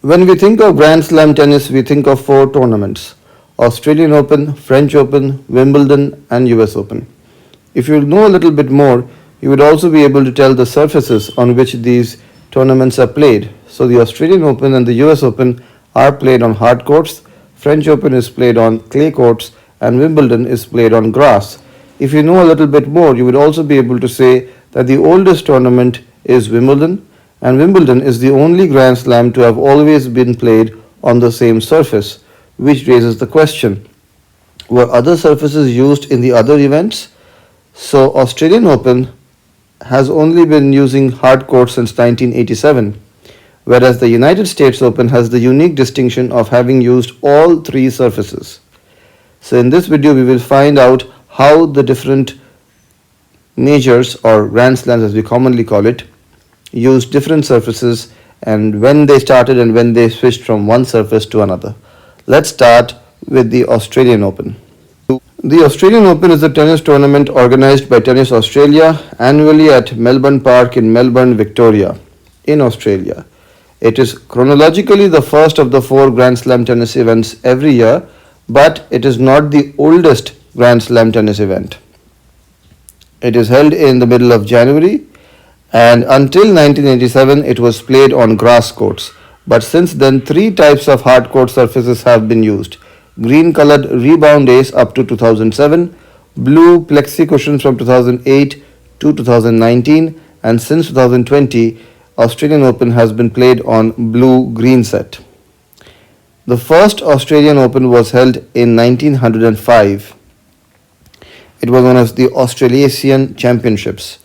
When we think of Grand Slam tennis, we think of four tournaments: Australian Open, French Open, Wimbledon, and US Open. If you know a little bit more, you would also be able to tell the surfaces on which these tournaments are played. So, the Australian Open and the US Open are played on hard courts, French Open is played on clay courts, and Wimbledon is played on grass. If you know a little bit more, you would also be able to say that the oldest tournament is Wimbledon, and Wimbledon is the only Grand Slam to have always been played on the same surface, which raises the question, were other surfaces used in the other events? So, Australian Open has only been using hard courts since 1987, whereas the United States Open has the unique distinction of having used all three surfaces. So, in this video, we will find out how the different majors or Grand Slams, as we commonly call it, used different surfaces and when they started and when they switched from one surface to another. Let's start with the Australian Open. The Australian Open is a tennis tournament organized by Tennis Australia annually at Melbourne Park in Melbourne, Victoria, in Australia. It is chronologically the first of the four Grand Slam tennis events every year, but it is not the oldest Grand Slam tennis event. It is held in the middle of January, and until 1987 it was played on grass courts. But since then, three types of hard court surfaces have been used: green colored rebound ace up to 2007, blue plexi cushions from 2008 to 2019, and since 2020, Australian Open has been played on blue green set. The first Australian Open was held in 1905. It was known as the Australasian Championships.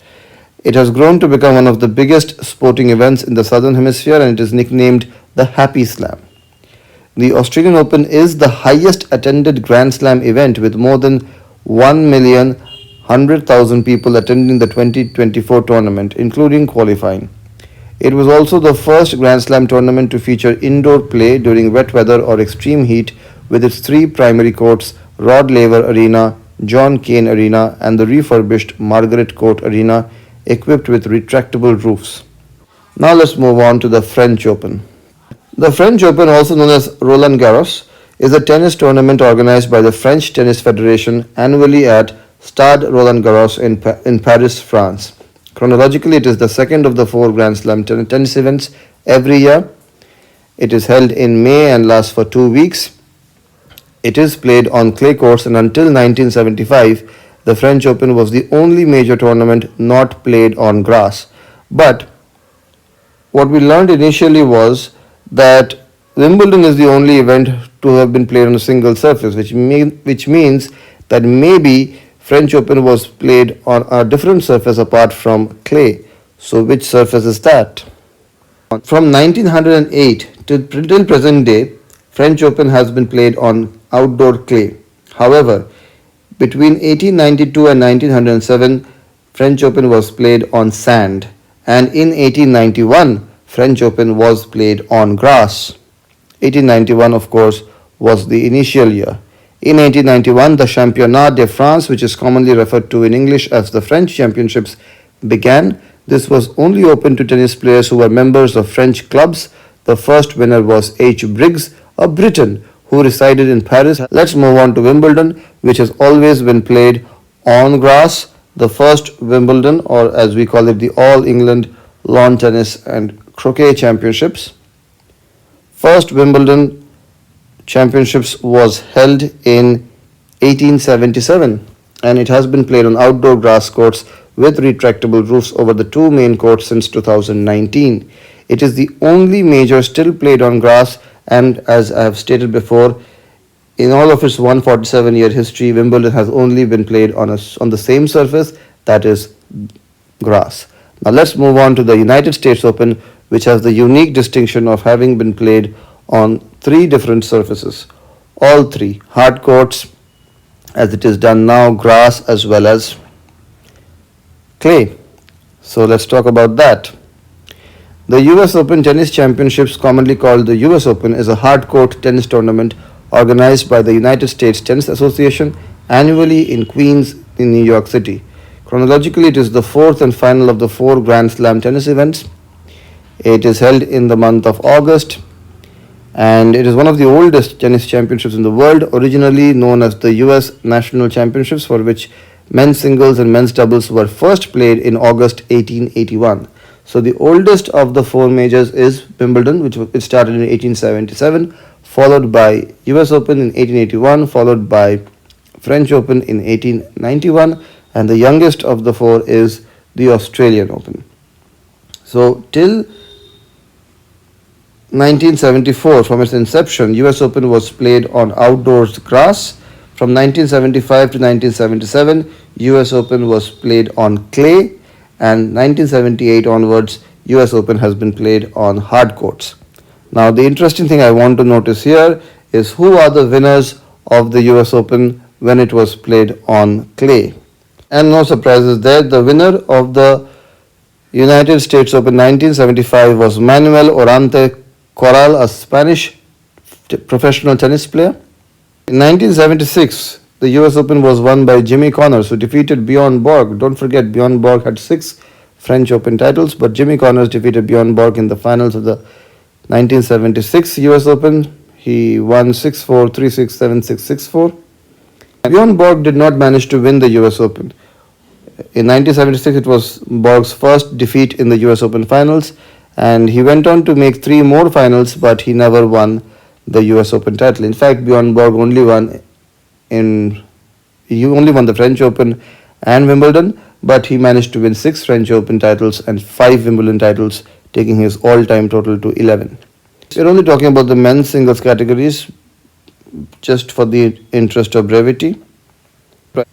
It has grown to become one of the biggest sporting events in the Southern Hemisphere, and it is nicknamed the Happy Slam. The Australian Open is the highest attended Grand Slam event with more than 1,100,000 people attending the 2024 tournament, including qualifying. It was also the first Grand Slam tournament to feature indoor play during wet weather or extreme heat, with its three primary courts: Rod Laver Arena, John Cain Arena, and the refurbished Margaret Court Arena, equipped with retractable roofs. Now let's move on to the French Open. The French Open, also known as Roland Garros, is a tennis tournament organized by the French Tennis Federation annually at Stade Roland Garros in Paris, France. Chronologically, it is the second of the four Grand Slam tennis events every year. It is held in May and lasts for 2 weeks. It is played on clay courts, and until 1975, the French Open was the only major tournament not played on grass. But what we learned initially was that Wimbledon is the only event to have been played on a single surface, which means that maybe French Open was played on a different surface apart from clay. So which surface is that? From 1908 till present day, French Open has been played on outdoor clay. However, between 1892 and 1907, French Open was played on sand, and in 1891, French Open was played on grass. 1891, of course, was the initial year. In 1891, the Championnat de France, which is commonly referred to in English as the French Championships, began. This was only open to tennis players who were members of French clubs. The first winner was H. Briggs, a Briton who resided in Paris. Let's move on to Wimbledon, which has always been played on grass. The first Wimbledon, or as we call it, the All England Lawn Tennis and Croquet Championships. First Wimbledon Championships was held in 1877, and it has been played on outdoor grass courts with retractable roofs over the two main courts since 2019. It is the only major still played on grass, and as I have stated before, in all of its 147-year history, Wimbledon has only been played on the same surface, that is grass. Now let's move on to the United States Open, which has the unique distinction of having been played on three different surfaces. All three: hard courts, as it is done now, grass, as well as clay. So let's talk about that. The US Open Tennis Championships, commonly called the US Open, is a hard court tennis tournament organized by the United States Tennis Association annually in Queens in New York City. Chronologically, it is the fourth and final of the four Grand Slam tennis events. It is held in the month of August. and it is one of the oldest tennis championships in the world, originally known as the US National Championships, for which men's singles and men's doubles were first played in August 1881. So the oldest of the four majors is Wimbledon, which it started in 1877, followed by US Open in 1881, followed by French Open in 1891, and the youngest of the four is the Australian Open. So till 1974, from its inception, US Open was played on outdoors grass. From 1975 to 1977, US Open was played on clay, and 1978 onwards, US Open has been played on hard courts. Now, the interesting thing I want to notice here is who are the winners of the US Open when it was played on clay. And no surprises there, the winner of the United States Open 1975 was Manuel Orante Corral, a Spanish professional tennis player. In 1976, the US Open was won by Jimmy Connors, who defeated Bjorn Borg. Don't forget, Bjorn Borg had 6 French Open titles, but Jimmy Connors defeated Bjorn Borg in the finals of the 1976 US Open. He won 6-4, 3-6, 7-6, 6-4. Bjorn Borg did not manage to win the US Open. In 1976, it was Borg's first defeat in the US Open finals, and he went on to make 3 more finals, but he never won the US Open title. In fact, Bjorn Borg only won the French Open and Wimbledon, but he managed to win 6 French Open titles and 5 Wimbledon titles, taking his all-time total to 11. We're only talking about the men's singles categories, just for the interest of brevity.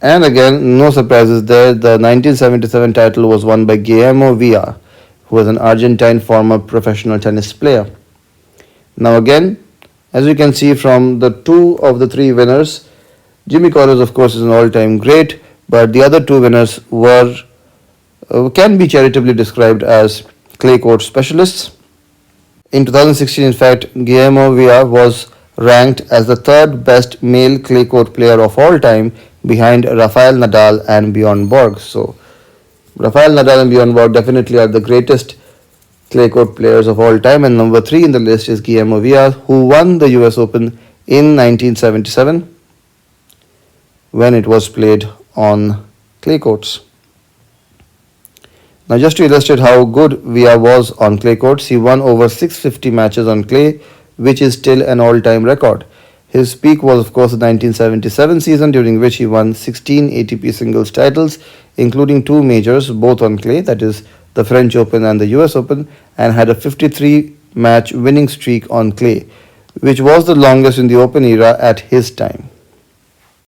And again, no surprises there. The 1977 title was won by Guillermo Villa, who was an Argentine former professional tennis player. Now again, as you can see from the 2 of the 3 winners, Jimmy Connors, of course, is an all-time great, but the other 2 winners can be charitably described as clay court specialists. In 2016, in fact, Guillermo Villa was ranked as the 3rd best male clay court player of all time, behind Rafael Nadal and Bjorn Borg. So, Rafael Nadal and Bjorn Borg definitely are the greatest clay court players of all time, and number 3 in the list is Guillermo Villa, who won the US Open in 1977 when it was played on clay courts. Now, just to illustrate how good Villa was on clay courts, he won over 650 matches on clay, which is still an all-time record. His peak was, of course, the 1977 season, during which he won 16 ATP singles titles, including 2 majors, both on clay, that is the French Open and the US Open, and had a 53-match winning streak on clay, which was the longest in the Open era at his time.